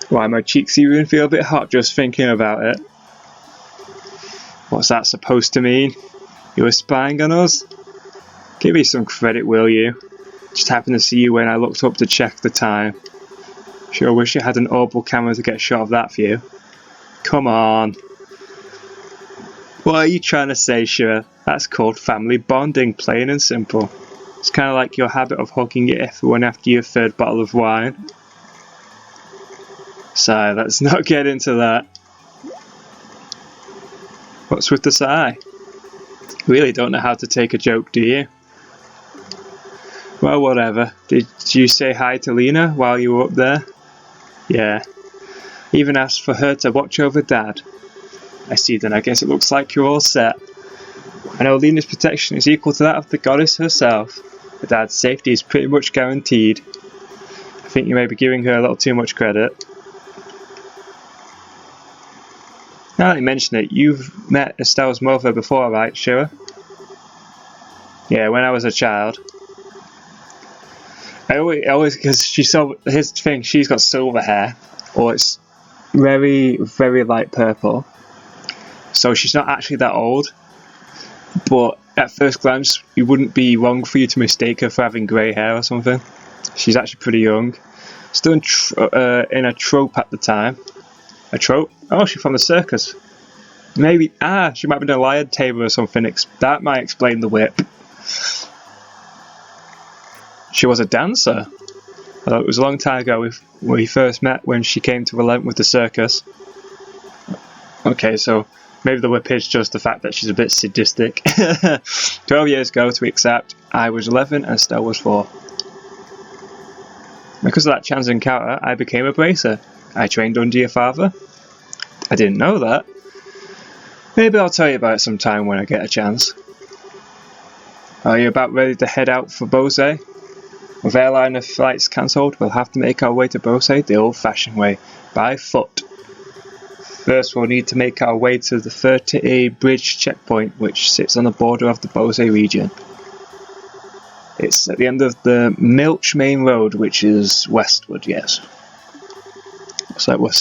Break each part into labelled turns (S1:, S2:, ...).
S1: Why, my cheeks even feel a bit hot just thinking about it. What's that supposed to mean? You were spying on us? Give me some credit, will you? Just happened to see you when I looked up to check the time. Sure wish I had an orbital camera to get a shot of that for you. Come on. What are you trying to say, Shira? That's called family bonding, plain and simple. It's kind of like your habit of hugging everyone after your third bottle of wine. So, let's not get into that. What's with the sigh? Really don't know how to take a joke, do you? Well, whatever. Did you say hi to Lena while you were up there? Yeah. Even asked for her to watch over Dad. I see, then I guess it looks like you're all set. I know Lena's protection is equal to that of the goddess herself, but Dad's safety is pretty much guaranteed. I think you may be giving her a little too much credit. Now that you mention it, you've met Estelle's mother before, right, Shira? Yeah, when I was a child. I always, because here's the thing, she's got silver hair, or it's very, very light purple. So she's not actually that old, but at first glance, it wouldn't be wrong for you to mistake her for having grey hair or something. She's actually pretty young. Still in a trope at the time. A trope? Oh, she's from the circus. Maybe, she might have been a lion tamer or something. That might explain the whip. She was a dancer. Although it was a long time ago we first met when she came to relent with the circus. Okay, so maybe the whip is just the fact that she's a bit sadistic. 12 years ago, to be exact, I was 11 and Estelle was 4. Because of that chance encounter, I became a bracer. I trained under your father. I didn't know that. Maybe I'll tell you about it sometime when I get a chance. Are you about ready to head out for Bose? With airliner flights cancelled, we'll have to make our way to Bose the old-fashioned way, by foot. First, we'll need to make our way to the 30A Bridge checkpoint, which sits on the border of the Bose region. It's at the end of the Milch Main Road, which is westward, yes. Looks like we're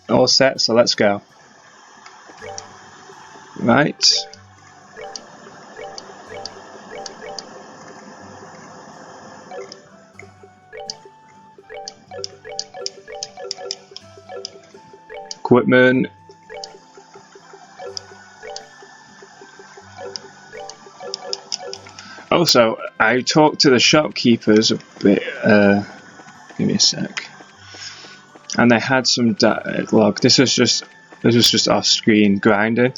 S1: all set, so let's go. Right. Equipment. Also, I talked to the shopkeepers a bit, give me a sec, and they had some dialogue. This was just off screen grinding,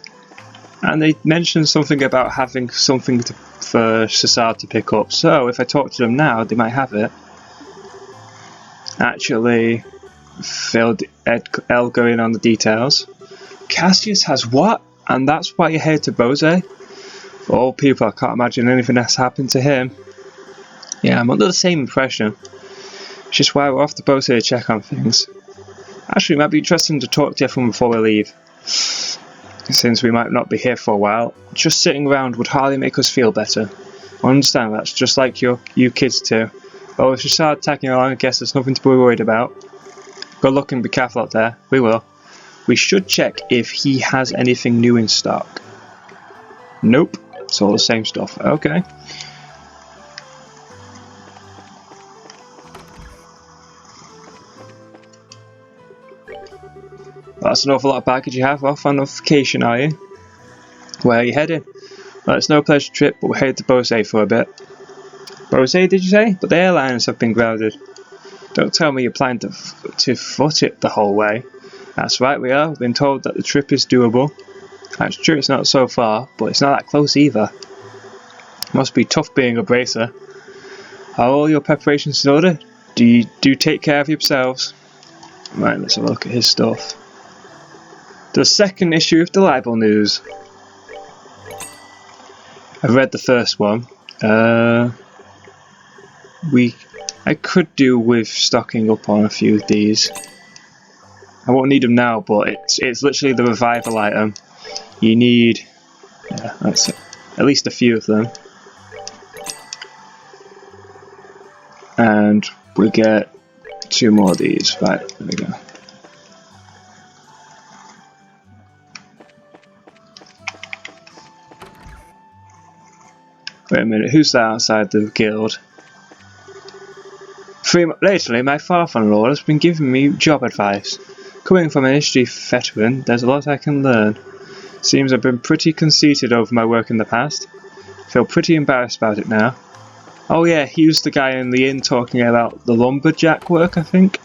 S1: and they mentioned something about having something for Cesar to pick up, so if I talk to them now, they might have it. Actually, filled Elgar in on the details. Cassius has what? And that's why you're headed to Bose? For all people, I can't imagine anything has happened to him. Yeah, I'm under the same impression. It's just why we're off to Bose to check on things. Actually, it might be interesting to talk to everyone before we leave. Since we might not be here for a while, just sitting around would hardly make us feel better. I understand that's just like you kids too. Oh, if you start tagging along, I guess there's nothing to be worried about. Good luck and be careful out there. We will. We should check if he has anything new in stock. Nope. It's all the same stuff. Okay. Well, that's an awful lot of baggage you have. Off on vacation, are you? Where are you heading? Well, it's no pleasure trip, but we're headed to Bose for a bit. Bose, did you say? But the airliners have been grounded. Don't tell me you're planning to foot it the whole way. That's right, we are. We've been told that the trip is doable. That's true, it's not so far, but it's not that close either. Must be tough being a bracer. Are all your preparations in order? Do take care of yourselves? Right, let's have a look at his stuff. The second issue of the Libel News. I've read the first one. I could do with stocking up on a few of these. I won't need them now, but it's literally the revival item. You need, that's it, at least a few of them. And we get 2 more of these. Right, there we go. Wait a minute, who's that outside the guild? Lately, my father-in-law has been giving me job advice. Coming from an history veteran, there's a lot I can learn. Seems I've been pretty conceited over my work in the past. Feel pretty embarrassed about it now. Oh yeah, he was the guy in the inn talking about the lumberjack work, I think.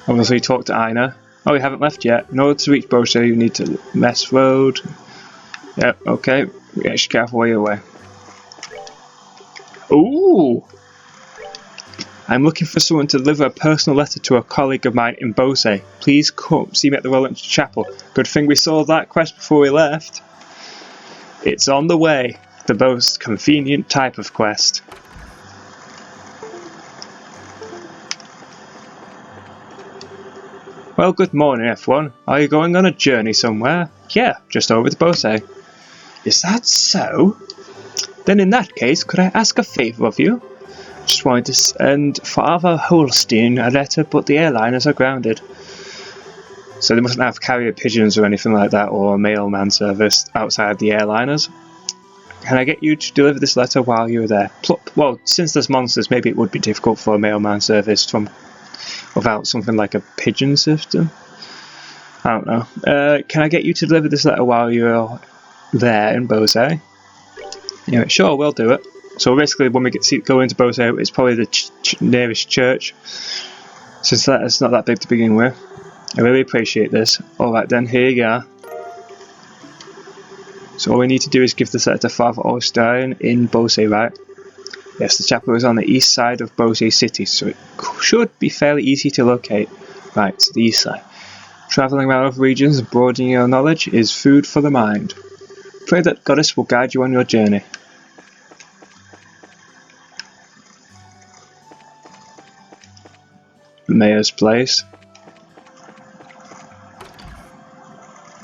S1: Obviously talked to Aina. Oh, we haven't left yet. In order to reach Bose, you need to Mess Road. Yep, okay. Yeah, just careful where you're away. Ooh! I'm looking for someone to deliver a personal letter to a colleague of mine in Bose. Please come see me at the Roland Chapel. Good thing we solved that quest before we left. It's on the way. The most convenient type of quest. Well, good morning, F1. Are you going on a journey somewhere? Yeah, just over to Bose. Is that so? Then in that case, could I ask a favour of you? Just wanted to send Father Holstein a letter, but the airliners are grounded. So they mustn't have carrier pigeons or anything like that, or a mailman service outside the airliners. Can I get you to deliver this letter while you're there? Well, since there's monsters, maybe it would be difficult for a mailman service without something like a pigeon system. I don't know. Can I get you to deliver this letter while you're there in Bose? Yeah, sure, we'll do it. So basically, when we go into Bose, it's probably the nearest church, since it's not that big to begin with. I really appreciate this. Alright then, here you go. So all we need to do is give this letter to Father Holstein in Bose, right? Yes, the chapel is on the east side of Bose City, so it should be fairly easy to locate. Right, so the east side. Travelling around other regions and broadening your knowledge is food for the mind. Pray that Goddess will guide you on your journey. Mayor's Place.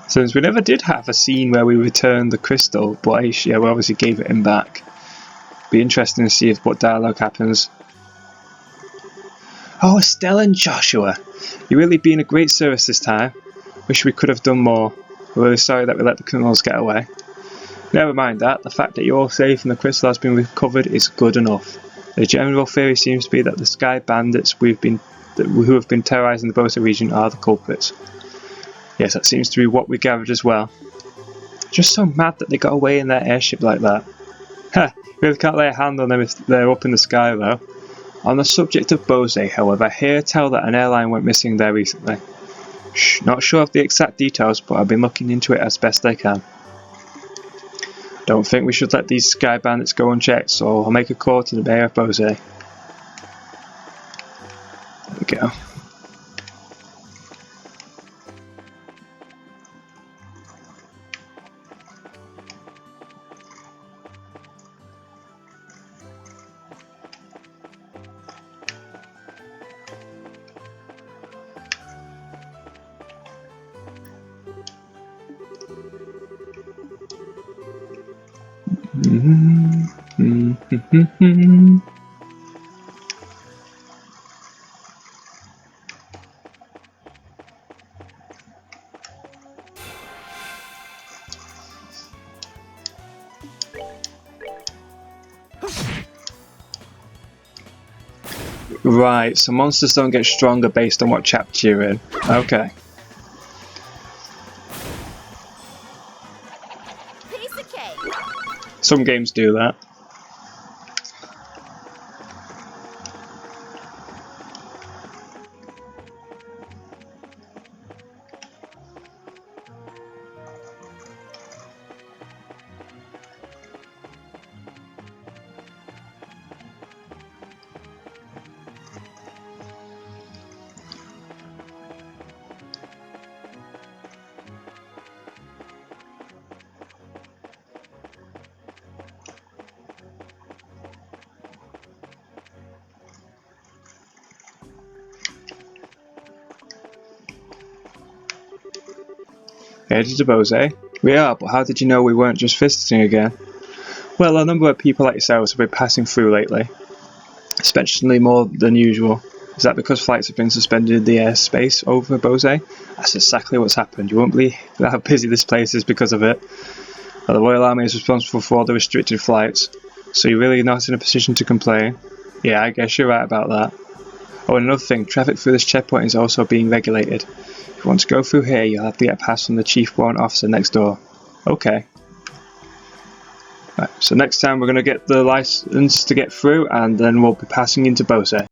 S1: Since we never did have a scene where we returned the crystal, but yeah, we obviously gave it him back. Be interesting to see what dialogue happens. Oh, Estelle and Joshua, you've really been a great service this time. Wish we could have done more. We're really sorry that we let the criminals get away. Never mind that, the fact that you're all safe and the crystal has been recovered is good enough. The general theory seems to be that the Sky Bandits who have been terrorising the Bose region are the culprits. Yes, that seems to be what we gathered as well. Just so mad that they got away in their airship like that. Ha! Really can't lay a hand on them if they're up in the sky though. On the subject of Bose, however, I hear tell that an airline went missing there recently. Not sure of the exact details, but I've been looking into it as best I can. Don't think we should let these Sky Bandits go unchecked, so I'll make a call to the Mayor of Bose. There we go. Right, so monsters don't get stronger based on what chapter you're in. Okay.
S2: Piece of cake.
S1: Some games do that. Headed to Bose? We are, but how did you know we weren't just visiting again? Well, a number of people like yourselves have been passing through lately. especially more than usual. Is that because flights have been suspended in the airspace over Bose? That's exactly what's happened. You won't believe how busy this place is because of it. Well, the Royal Army is responsible for all the restricted flights, so you're really not in a position to complain. Yeah, I guess you're right about that. Oh, and another thing, traffic through this checkpoint is also being regulated. If you want to go through here, you'll have to get a pass from the Chief Warrant Officer next door. Okay. Right, so next time we're going to get the license to get through, and then we'll be passing into Bose.